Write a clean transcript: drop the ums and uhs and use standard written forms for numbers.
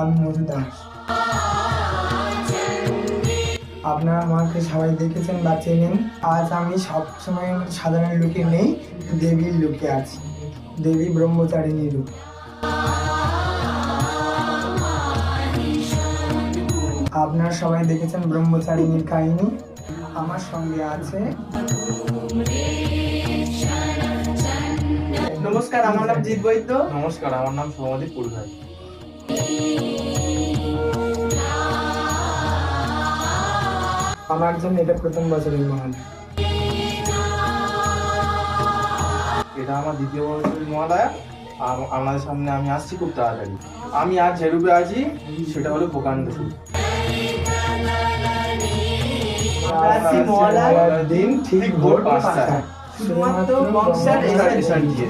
আমি মধু দাস। আপনারা আমাকে সবাই দেখেছেন বা চেনেন। আজ আমি সবসময় সাধারণ লুকে নেই, দেবীর লুকে আছি, দেবী ব্রহ্মচারিণী রূপ। আপনারা সবাই দেখেছেন ব্রহ্মচারিণীর কাহিনী। আমার সঙ্গে আছে। নমস্কার, আমার নাম জিৎ বৈদ্য। নমস্কার, আমার নাম সৌমদীপ পুরকাইত। আমার জন্য এটা প্রথম বছরের মহালয়া। এটা আমার দ্বিতীয় বছরের মহালয়া। আর আপনাদের সামনে আমি আসছি খুব তাড়াতাড়ি। আমি আজ যে রূপে আছি সেটা হলো প্রকাণ্ড রূপ। মহালয়ার দিন ঠিক ভোর 5টায় শুধুমাত্র বক্সার স্টেশন দিয়ে